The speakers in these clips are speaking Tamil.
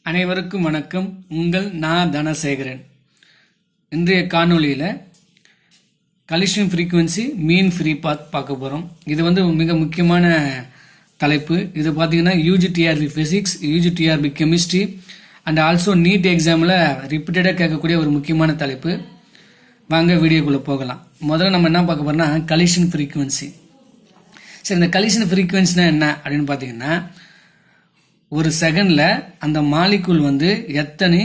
அனைவருக்கும் வணக்கம். உங்கள் நான் தனசேகரன். இன்றைய காணொளியில் கலிஷன் ஃப்ரீக்குவன்சி மீன் ஃப்ரீ பாத் பார்க்க போகிறோம். இது மிக முக்கியமான தலைப்பு. இது பார்த்தீங்கன்னா UG TRP physics, UG TRP chemistry and also need எக்ஸாமில் ரிப்பீட்டடாக கேட்கக்கூடிய ஒரு முக்கியமான தலைப்பு. வாங்க வீடியோக்குள்ளே போகலாம். முதல்ல நம்ம என்ன பார்க்க போகிறோம்னா கலிஷன் ஃப்ரீக்குவன்சி. சரி, இந்த கலிஷன் ஃப்ரீக்குவன்சினா என்ன அப்படின்னு பார்த்தீங்கன்னா, ஒரு செகண்ட்ல அந்த மாலிகுல் எத்தனை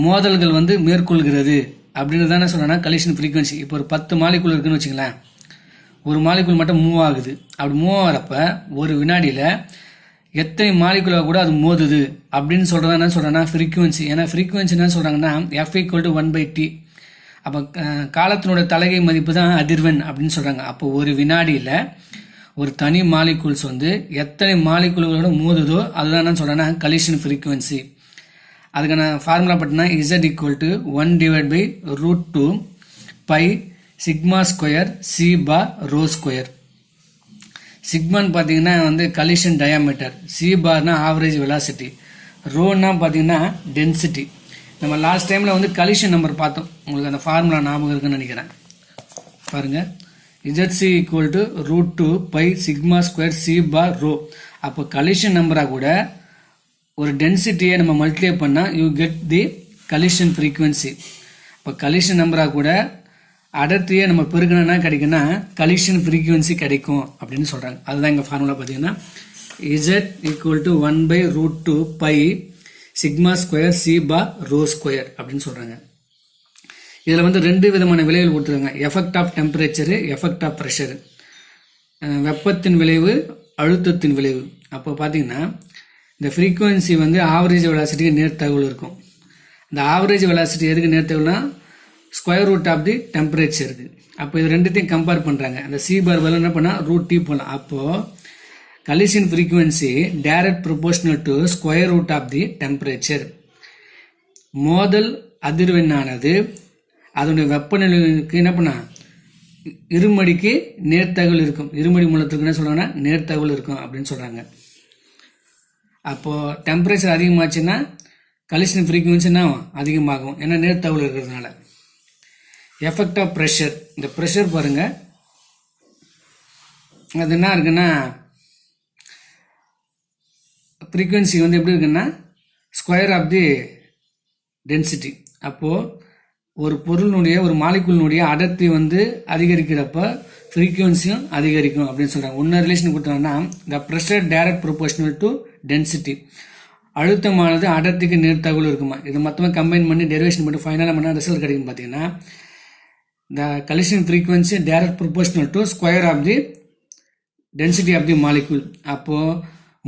மோதல்கள் மேற்கொள்கிறது அப்படின்னு தானே சொல்றேன்னா கலிஷன் ஃப்ரீக்வன்சி. இப்போ ஒரு 10 மாலிகுல் இருக்குன்னு வச்சுங்களேன், ஒரு மாலிகுல் மட்டும் மூவ் ஆகுது. அப்படி மூவ் ஆகிறப்ப ஒரு வினாடியில் எத்தனை மாலிகுலாக கூட அது மோதுது அப்படின்னு சொல்றதா என்ன சொல்றேன்னா ஃப்ரீக்வன்சி. ஏன்னா ஃப்ரீக்வன்சி என்ன சொல்றாங்கன்னா F = 1/T. அப்போ காலத்தினோட தலைகை மதிப்பு தான் அதிர்வெண் அப்படின்னு சொல்றாங்க. அப்போ ஒரு வினாடியில் ஒரு தனி மாலிகுல்ஸ் எத்தனை மாலிகுல்களோட மோதுதோ அதுதான் என்ன சொல்றேன்னா கலிஷன் ஃப்ரீக்வன்சி. அதுக்கான ஃபார்முலா பார்த்தீங்கன்னா Z = 1/√2 π σ² c/ρ². சிக்மான்னு பார்த்தீங்கன்னா கலிஷன் டயாமீட்டர், c/னா ஆவரேஜ் வெலாசிட்டி, ரோன்னா பார்த்தீங்கன்னா டென்சிட்டி. நம்ம லாஸ்ட் டைமில் கலிஷன் நம்பர் பார்த்தோம். உங்களுக்கு அந்த ஃபார்முலா ஞாபகம் இருக்குன்னு நினைக்கிறேன். பாருங்க, ZC = √2 π σ² c/ρ. அப்போ கலிஷன் நம்பரா கூட ஒரு டென்சிட்டியை நம்ம மல்டிப்ளை பண்ணா யூ கெட் தி கலிஷன் ஃப்ரீக்வன்சி. இப்போ கலிஷன் நம்பரா கூட அடர்த்தியை நம்ம பெருக்கணும்னா கிடைக்குன்னா கலிஷன் ஃப்ரீக்வன்சி கிடைக்கும் அப்படின்னு சொல்றாங்க. அதுதான் இங்க ஃபார்முலா பார்த்தீங்கன்னா Z = 1/√2 π σ² c/ρ² அப்படின்னு சொல்றாங்க. இதில் ரெண்டு விதமான விளைவுகள் கொடுத்துருக்காங்க. Effect of temperature, effect of pressure. வெப்பத்தின் விளைவு, அழுத்தத்தின் விளைவு. அப்போ பார்த்தீங்கன்னா இந்த ஃப்ரீக்குவன்சி ஆவரேஜ் வெலாசிட்டிக்கு நேர்த்தகவல் இருக்கும். இந்த ஆவரேஜ் வெலாசிட்டி எதுக்கு நேர்த்தகவல்னா √2 ஆஃப் தி டெம்பரேச்சருக்கு. அப்போ இது ரெண்டுத்தையும் கம்பேர் பண்ணுறாங்க. அந்த C பார் என்ன பண்ணால் √T போகலாம். அப்போது collision frequency direct proportional to √2 of the temperature. மோதல் அதிர்வெண்ணானது அதனுடைய வெப்பநிலைக்கு என்ன பண்ணா இருமடிக்கு நேர்த்தகவல் இருக்கும். இருமடி மூலத்துக்கு என்ன சொல்றாங்கன்னா நேர்த்தகவல் இருக்கும் அப்படின்னு சொல்றாங்க. அப்போ டெம்பரேச்சர் அதிகமாச்சுன்னா கலிஷன் ஃப்ரீக்வன்சினா அதிகமாகும், ஏன்னா நேர்த்தகவல் இருக்கிறதுனால. Effect of pressure. இந்த ப்ரெஷர் பாருங்க, அது என்ன இருக்குன்னா ஃப்ரீக்வன்சி எப்படி இருக்குன்னா ஸ்கொயர் ஆஃப் தி டென்சிட்டி. அப்போ ஒரு பொருளினுடைய ஒரு மாலிகுலினுடைய அடர்த்தி அதிகரிக்கிறப்ப ஃப்ரீக்வன்சியும் அதிகரிக்கும் அப்படின்னு சொல்றாங்க. ஒன்னு ரிலேஷன் கொடுத்தாங்கன்னா the pressure direct proportional to density. அழுத்தமானது அடர்த்திக்கு நேர்த்தகவல் இருக்குமா. இது மொத்தமாக கம்பைன் பண்ணி டெரிவேஷன் பண்ணி ஃபைனலாக பண்ணால் ரிசல்ட் கிடைக்கும். பார்த்தீங்கன்னா the collision frequency direct proportional to square of the density of the molecule. அப்போ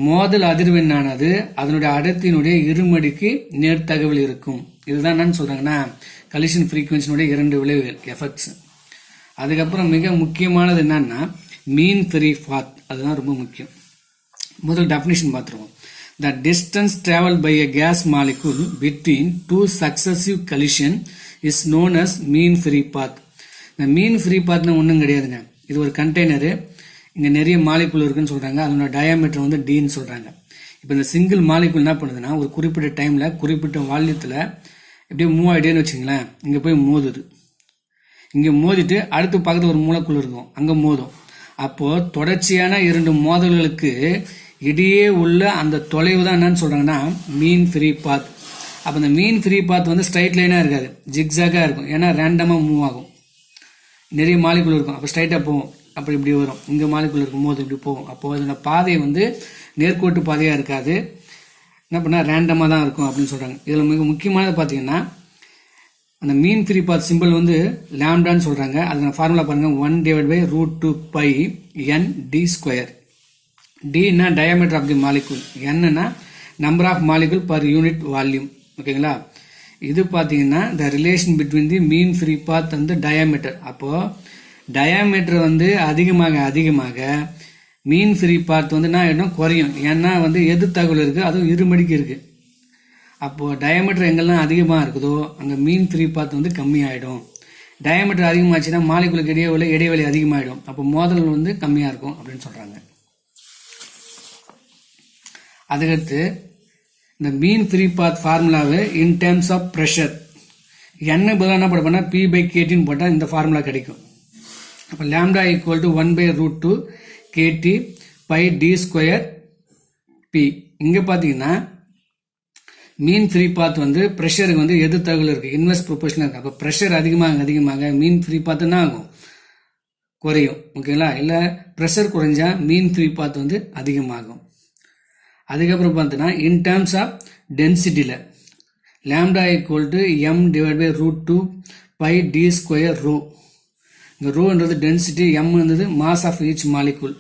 மோதல் அதிர்வெண்ணானது அதனுடைய அடர்த்தியினுடைய இருமடிக்கு நேர்த்தகவல் இருக்கும். இதுதான் என்னன்னு சொல்றாங்கன்னா கலிஷன் ஃப்ரீக்வன்சினுடைய இரண்டு விளைவுகள், எஃபெக்ட்ஸ். அதுக்கப்புறம் மிக முக்கியமானது என்னன்னா மீன் ஃப்ரீ பாத். அதுதான் ரொம்ப முக்கியம். முதல் டெஃபினிஷன் பார்த்துருவோம். The distance travel by a gas molecule between two successive collision is known as mean free path. இந்த மீன் ஃப்ரீ பாத்னா ஒன்றும் கிடையாதுங்க. இது ஒரு கண்டெய்னரு. இங்கே நிறைய மாலிகுல் இருக்குன்னு சொல்றாங்க. அதனோட டயாமீட்டர் Dன்னு சொல்றாங்க. இப்போ இந்த சிங்கிள் மாலிகுல் என்ன பண்ணுதுன்னா ஒரு குறிப்பிட்ட டைம்ல குறிப்பிட்ட வால்யூத்தில் இப்படியே மூவ் ஆகிட்டேன்னு வச்சுங்களேன், இங்கே போய் மோதுது. இங்கே மோதிட்டு அடுத்து பக்கத்தில் ஒரு மூலக்குள் இருக்கும், அங்கே மோதும். அப்போ தொடர்ச்சியான இரண்டு மோதல்களுக்கு இடையே உள்ள அந்த தொலைவு தான் என்னன்னு சொல்றாங்கன்னா மீன் ஃப்ரீ பாத். அப்போ இந்த மீன் ஃப்ரீ பாத் ஸ்ட்ரைட் லைனாக இருக்காது, ஜிக்ஸாகாக இருக்கும். ஏன்னா ரேண்டமாக மூவ் ஆகும். நிறைய மாலிகுல் இருக்கும், அப்போ ஸ்ட்ரைட்டாக போகும், அப்படி இப்படி வரும். இங்கே மாலிகுல் இருக்கும் போது இப்படி போகும். அப்போ அதோட பாதை நேர்கோட்டு பாதையாக இருக்காது, என்ன பண்ணால் ரேண்டமாக தான் இருக்கும் அப்படின்னு சொல்கிறாங்க. இதில் மிக முக்கியமானது பார்த்தீங்கன்னா அந்த மீன் ஃப்ரீ பாத் சிம்பிள் லாம்டான்னு சொல்கிறாங்க. அதுக்கான ஃபார்முலா பாருங்கள், 1/√2 π n/d². டின்னா டயாமீட்டர் ஆஃப் தி மாலிகுல், என்னன்னா number of molecule per unit volume. ஓகேங்களா. இது பார்த்தீங்கன்னா the relation between the mean free path diameter. அப்போது டயாமீட்டர் அதிகமாக அதிகமாக மீன் ஃப்ரீ பாத் என்ன குறையும். ஏன்னா எதிர்த்தகவல் இருக்கு, அதுவும் இருமடிக்கு இருக்கு. அப்போ டயாமீட்டர் எங்கெல்லாம் அதிகமாக இருக்குதோ அங்கே மீன் ஃப்ரீ பாத் கம்மியாயிடும். டயாமீட்டர் அதிகமாச்சுன்னா மாலிகுலுக்கு இடைவெளி அதிகமாயிடும். அப்போ மோதல் கம்மியாக இருக்கும் அப்படின்னு சொல்றாங்க. அதுக்கடுத்து இந்த மீன் ஃப்ரீ பாத் ஃபார்முலாவை இன் டேர்ம்ஸ் ஆஃப் ப்ரெஷர் என்ன பதிலாக என்ன போட போனால் P/KTன்னு போட்டால் இந்த ஃபார்முலா கிடைக்கும். அப்போ lambda equal to 1/√2 KT by D square P. இங்கே பார்த்தீங்கன்னா மீன் ஃப்ரீ பாத் வந்து ப்ரெஷருக்கு வந்து எது தகவல் இருக்குது, இன்வெர்ஸ் ப்ரொபோர்ஷனாக இருக்குது. அப்போ ப்ரெஷர் அதிகமாக மீன் ஃப்ரீ பாத் என்ன ஆகும், குறையும். ஓகேங்களா? இல்லை ப்ரெஷர் குறைஞ்சா மீன் ஃப்ரீ பாத் வந்து அதிகமாகும். அதுக்கப்புறம் பார்த்தீங்கன்னா இன் டேர்ம்ஸ் ஆஃப் டென்சிட்டியில் lambda equal to m/√2 by D square rho. இந்த ரோன்றது டென்சிட்டி, எம்ன்றது mass of each molecule.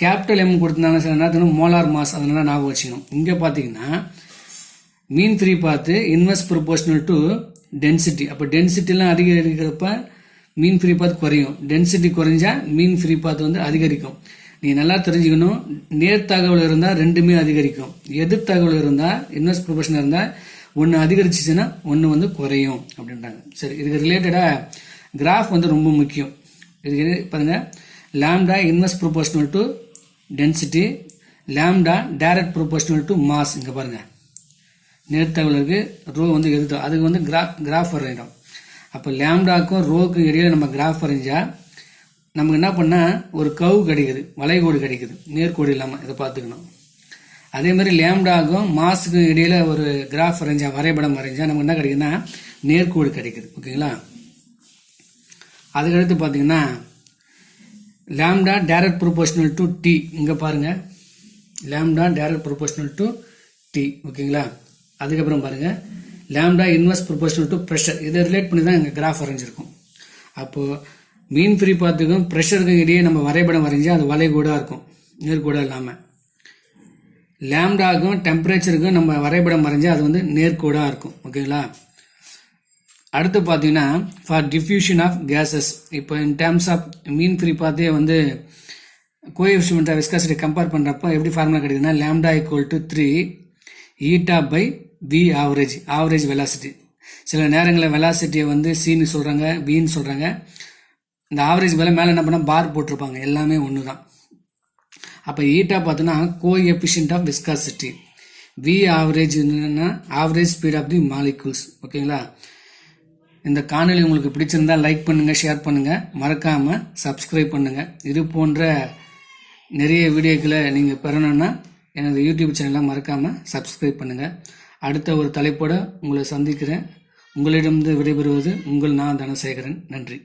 Capital M கொடுத்துருந்தாங்க சார் என்ன மோலார் மாஸ், அதனால ஞாபகம் வச்சுக்கணும். இங்கே பார்த்தீங்கன்னா mean free path inverse proportional to density. அப்போ டென்சிட்டிலாம் அதிகரிக்கிறப்ப மீன் ஃப்ரீ பாத் குறையும், டென்சிட்டி குறைஞ்சா மீன் ஃப்ரீ பாத் வந்து அதிகரிக்கும். நீங்கள் நல்லா தெரிஞ்சுக்கணும், நேர் தகவல் இருந்தால் ரெண்டுமே அதிகரிக்கும், எதிர் தகவல் இருந்தால் இன்வெர்ஸ் ப்ரொபோர்ஷன் இருந்தால் ஒன்று அதிகரிச்சிச்சுன்னா ஒன்று வந்து குறையும் அப்படின்றாங்க. சரி, இதுக்கு ரிலேட்டடாக கிராஃப் வந்து ரொம்ப முக்கியம். இதுக்கு பாருங்க, lambda inverse proportional to density, lambda direct proportional to mass. இங்கே பாருங்கள், நேர்த்தகவலுக்கு ரோ வந்து எதிர்த்து அதுக்கு வந்து கிராஃப் வரைகிறோம். அப்போ லாம்டாக்கும் ரோக்கும் இடையில நம்ம கிராஃப் வரைஞ்சா நமக்கு என்ன பண்ணால் ஒரு கவு கிடைக்குது, வளைகோடு கிடைக்குது, நேர்கோடு இல்லாமல். இதை பார்த்துக்கணும். அதே மாதிரி லாம்டாக்கும் மாஸுக்கும் இடையில ஒரு கிராஃப் வரைஞ்சா, வரைபடம் வரைஞ்சா நமக்கு என்ன கிடைக்குதுன்னா நேர்கோடு கிடைக்குது. ஓகேங்களா? அதுக்கடுத்து பார்த்தீங்கன்னா lambda direct proportional to D. இங்கே பாருங்கள், lambda direct proportional to D. ஓகேங்களா? அதுக்கப்புறம் பாருங்கள் lambda inverse proportional to pressure. இதை ரிலேட் பண்ணி தான் இங்கே கிராஃப் வரைஞ்சிருக்கும். அப்போது மீன் ஃப்ரீ பாத்துக்கும் ப்ரெஷருக்கும் இடையே நம்ம வரைபடம் வரைஞ்சா அது வளைகோடாக இருக்கும், நேர்கோடாக இல்லாமல். லாம்டாக்கும் டெம்பரேச்சருக்கும் நம்ம வரைபடம் வரைஞ்சா அது வந்து நேர்கோடாக இருக்கும். ஓகேங்களா? அடுத்து பார்த்தீங்கன்னா ஃபார் டிஃப்யூஷன் ஆஃப் கேசஸ். இப்போ in terms of mean free பாத்தே வந்து கோஎஃபிஷியன்ட் ஆஃப் விஸ்காசிட்டி கம்பேர் பண்ணுறப்போ எப்படி ஃபார்முலா கிடைக்குதுன்னா lambda equal to 3 eta by V average, average velocity. சில நேரங்களில் வெலாசிட்டியை வந்து சின்னு சொல்கிறாங்க, வின்னு சொல்கிறாங்க. இந்த ஆவரேஜ் மேலே என்ன பண்ணால் பார் போட்டிருப்பாங்க, எல்லாமே ஒன்று தான். அப்போ ஈட்டா பார்த்தோன்னா coefficient of viscosity, V average average speed of the molecules. ஓகேங்களா? இந்த காணொலி உங்களுக்கு பிடிச்சிருந்தா லைக் பண்ணுங்கள், ஷேர் பண்ணுங்கள், மறக்காமல் சப்ஸ்கிரைப் பண்ணுங்கள். இது போன்ற நிறைய வீடியோக்களை நீங்கள் பெறணும்னா எனது யூடியூப் சேனலை மறக்காமல் சப்ஸ்கிரைப் பண்ணுங்கள். அடுத்த ஒரு தலைப்போடு உங்களை சந்திக்கிறேன். உங்களிடமிருந்து விடைபெறுவது உங்கள் நான் தனசேகரன். நன்றி.